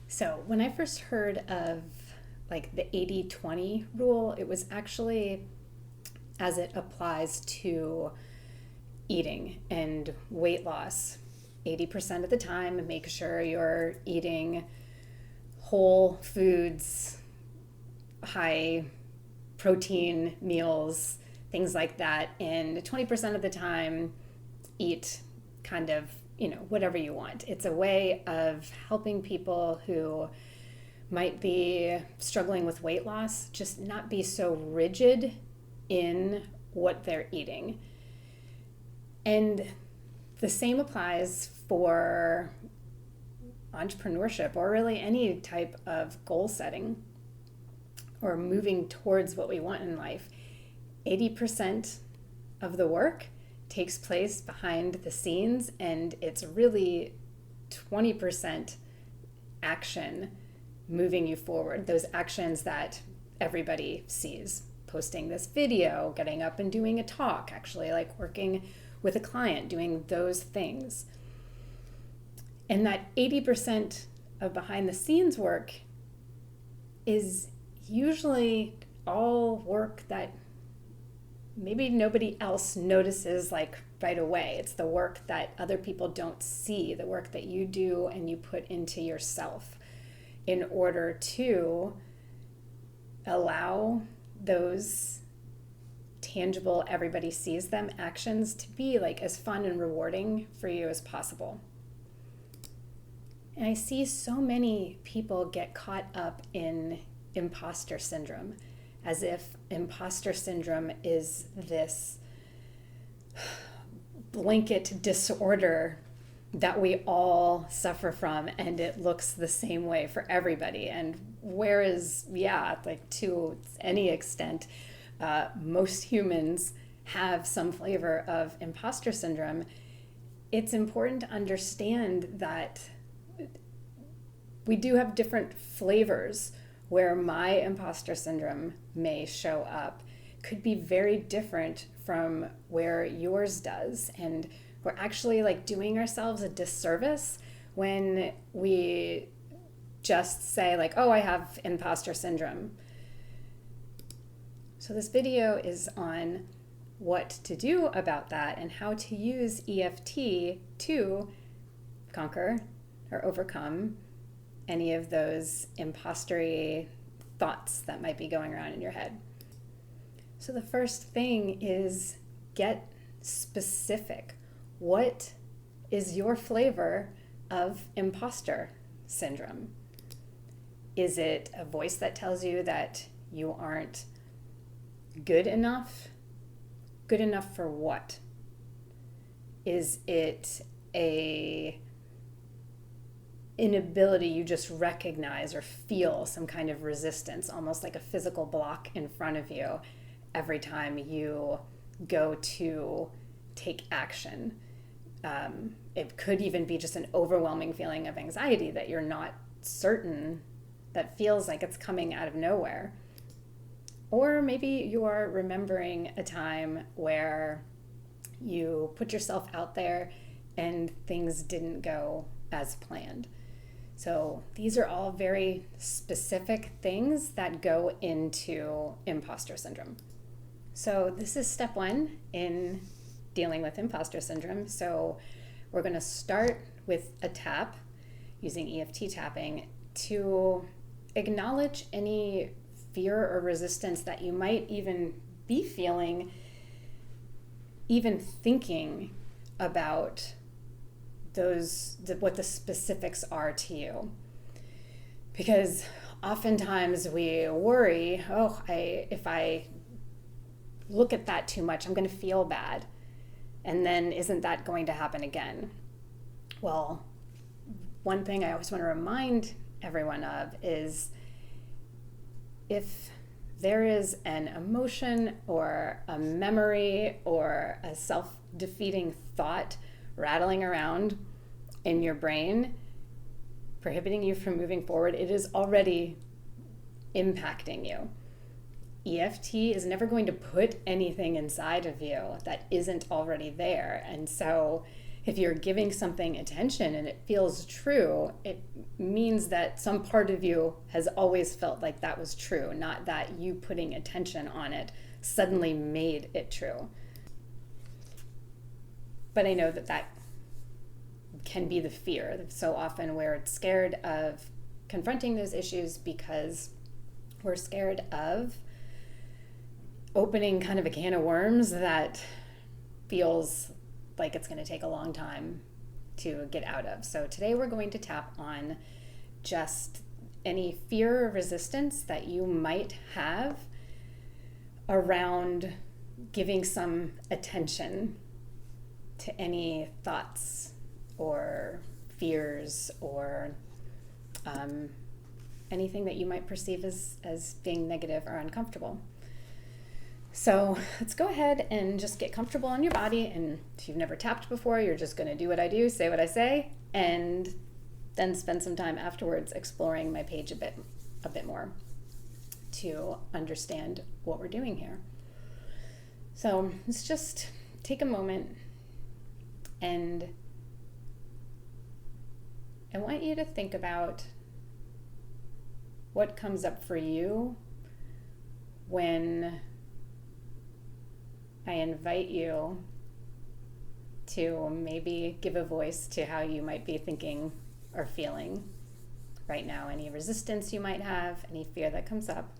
So when I first heard of like the 80-20 rule, it was actually as it applies to eating and weight loss. 80% of the time, make sure you're eating whole foods, high protein meals, things like that. And 20% of the time, eat kind of, whatever you want. It's a way of helping people who might be struggling with weight loss just not be so rigid in what they're eating. And the same applies for entrepreneurship or really any type of goal setting or moving towards what we want in life. 80% of the work takes place behind the scenes, and it's really 20% action moving you forward. Those actions that everybody sees. Posting this video, getting up and doing a talk, actually like working with a client, doing those things. And that 80% of behind the scenes work is usually all work that maybe nobody else notices like right away. It's the work that other people don't see, the work that you do and you put into yourself in order to allow those tangible, everybody sees them actions to be like as fun and rewarding for you as possible. And I see so many people get caught up in imposter syndrome, as if imposter syndrome is this blanket disorder that we all suffer from, and it looks the same way for everybody. And whereas, like to any extent, most humans have some flavor of imposter syndrome, it's important to understand that we do have different flavors. Where my imposter syndrome may show up could be very different from where yours does. And we're actually like doing ourselves a disservice when we just say like, oh, I have imposter syndrome. So this video is on what to do about that and how to use EFT to conquer or overcome any of those impostery thoughts that might be going around in your head. So the first thing is get specific. What is your flavor of imposter syndrome? Is it a voice that tells you that you aren't good enough? Good enough for what? Is it a inability you just recognize or feel some kind of resistance, almost like a physical block in front of you every time you go to take action? It could even be just an overwhelming feeling of anxiety that you're not certain, that feels like it's coming out of nowhere. Or maybe you are remembering a time where you put yourself out there and things didn't go as planned. So these are all very specific things that go into imposter syndrome. So this is step one in dealing with imposter syndrome. So we're going to start with a tap using EFT tapping to acknowledge any fear or resistance that you might even be feeling, even thinking about what the specifics are to you. Because oftentimes we worry, if I look at that too much, I'm going to feel bad. And then isn't that going to happen again? Well, one thing I always want to remind everyone of is if there is an emotion or a memory or a self-defeating thought rattling around in your brain, prohibiting you from moving forward, it is already impacting you. EFT is never going to put anything inside of you that isn't already there. And so If you're giving something attention and it feels true, it means that some part of you has always felt like that was true, not that you putting attention on it suddenly made it true. But I know that can be the fear. So often we're scared of confronting those issues because we're scared of opening kind of a can of worms that feels like it's going to take a long time to get out of. So today we're going to tap on just any fear or resistance that you might have around giving some attention to any thoughts or fears or anything that you might perceive as being negative or uncomfortable. So let's go ahead and just get comfortable in your body. And if you've never tapped before, you're just going to do what I do, say what I say, and then spend some time afterwards exploring my page a bit more to understand what we're doing here. So let's just take a moment, and I want you to think about what comes up for you when I invite you to maybe give a voice to how you might be thinking or feeling right now, any resistance you might have, any fear that comes up.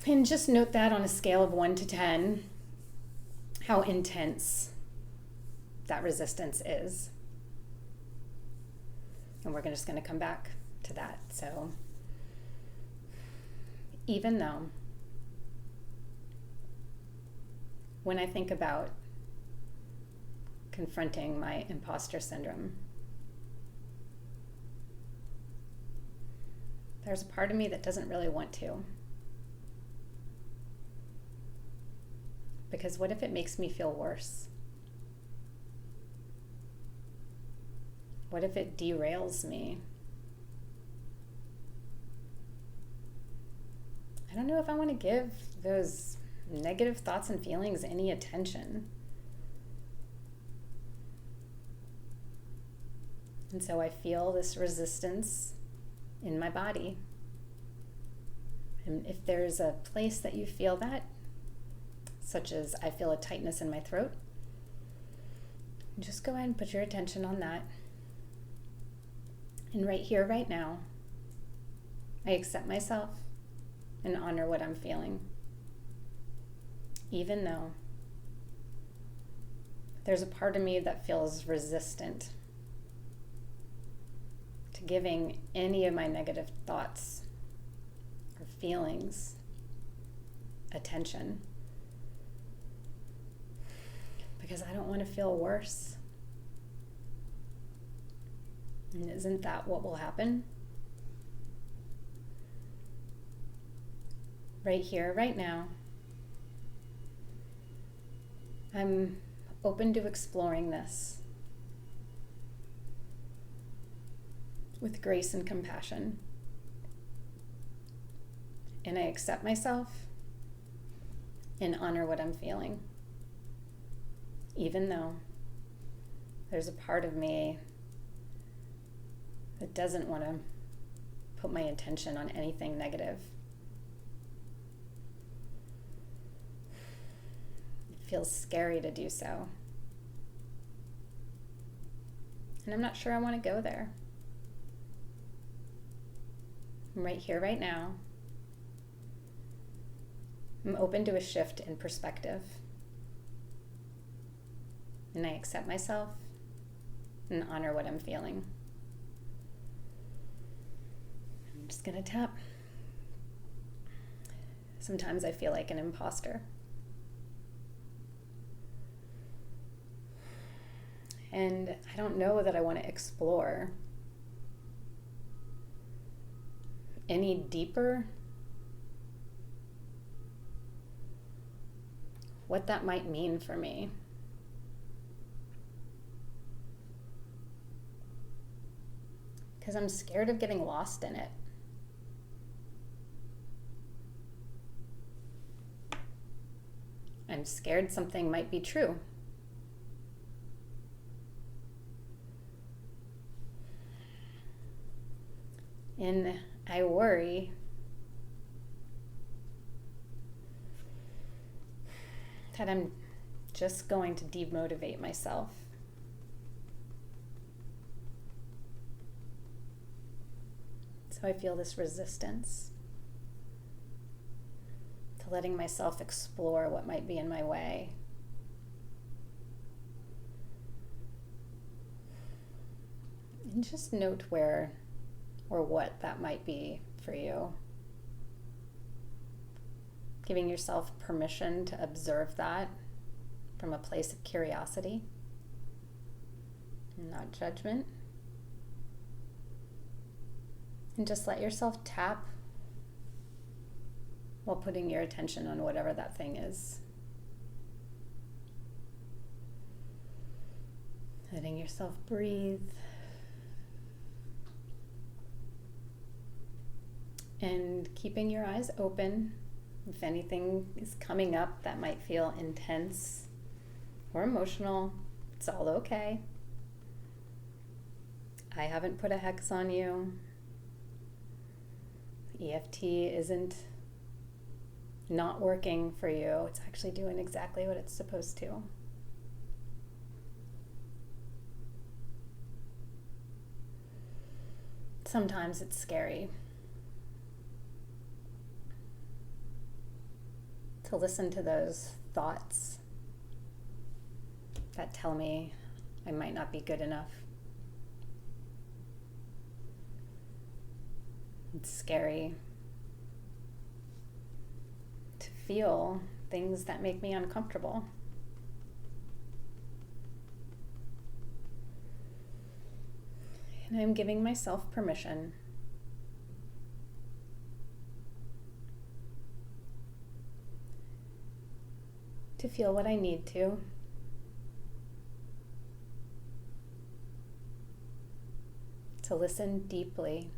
And just note that on a scale of 1 to 10, how intense that resistance is. And we're just going to come back to that. So even though when I think about confronting my imposter syndrome, there's a part of me that doesn't really want to. Because what if it makes me feel worse? What if it derails me? I don't know if I want to give those negative thoughts and feelings any attention. And so I feel this resistance in my body. And if there's a place that you feel that, such as I feel a tightness in my throat, just go ahead and put your attention on that. And right here, right now, I accept myself and honor what I'm feeling. Even though there's a part of me that feels resistant to giving any of my negative thoughts or feelings attention. Because I don't want to feel worse. And isn't that what will happen? Right here, right now, I'm open to exploring this with grace and compassion. And I accept myself and honor what I'm feeling. Even though there's a part of me that doesn't want to put my attention on anything negative. It feels scary to do so. And I'm not sure I want to go there. I'm right here, right now. I'm open to a shift in perspective. And I accept myself and honor what I'm feeling. I'm just going to tap. Sometimes I feel like an imposter. And I don't know that I want to explore any deeper what that might mean for me. Because I'm scared of getting lost in it. I'm scared something might be true. And I worry that I'm just going to demotivate myself. So I feel this resistance to letting myself explore what might be in my way. And just note where or what that might be for you. Giving yourself permission to observe that from a place of curiosity, not judgment. And just let yourself tap while putting your attention on whatever that thing is. Letting yourself breathe. And keeping your eyes open. If anything is coming up that might feel intense or emotional, it's all okay. I haven't put a hex on you. EFT isn't not working for you. It's actually doing exactly what it's supposed to. Sometimes it's scary to listen to those thoughts that tell me I might not be good enough. It's scary to feel things that make me uncomfortable. And I'm giving myself permission to feel what I need to listen deeply,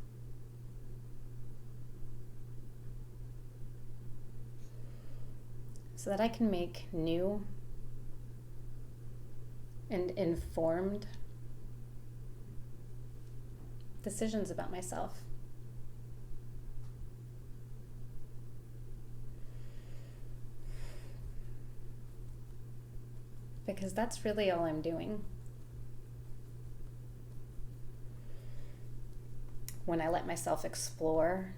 so that I can make new and informed decisions about myself. Because that's really all I'm doing. When I let myself explore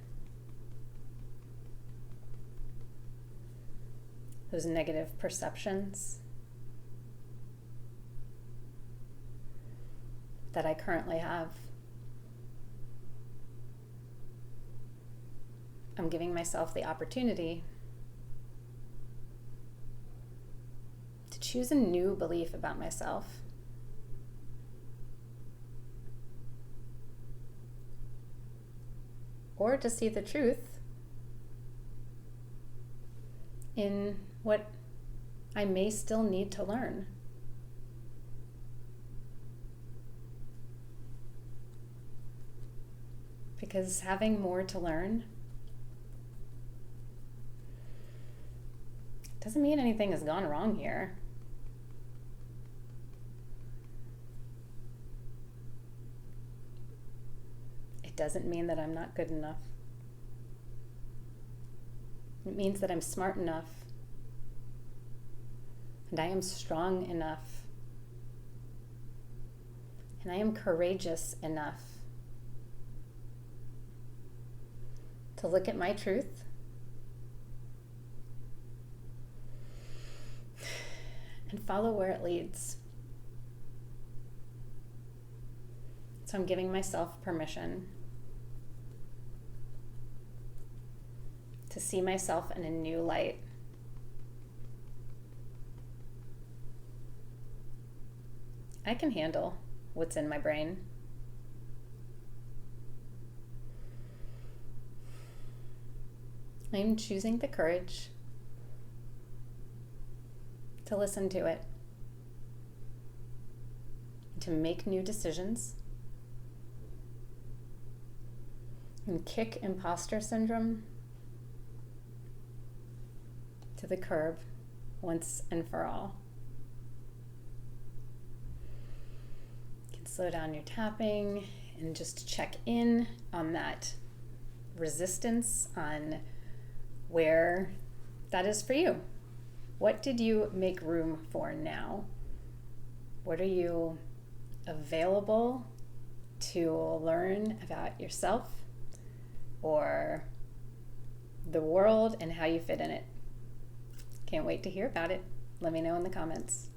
those negative perceptions that I currently have, I'm giving myself the opportunity to choose a new belief about myself. Or to see the truth in what I may still need to learn. Because having more to learn doesn't mean anything has gone wrong here. It doesn't mean that I'm not good enough. It means that I'm smart enough and I am strong enough and I am courageous enough to look at my truth and follow where it leads. So I'm giving myself permission to see myself in a new light. I can handle what's in my brain. I'm choosing the courage to listen to it, to make new decisions, and kick imposter syndrome to the curb once and for all. You can slow down your tapping and just check in on that resistance, on where that is for you. What did you make room for now? What are you available to learn about yourself or the world and how you fit in it? Can't wait to hear about it. Let me know in the comments.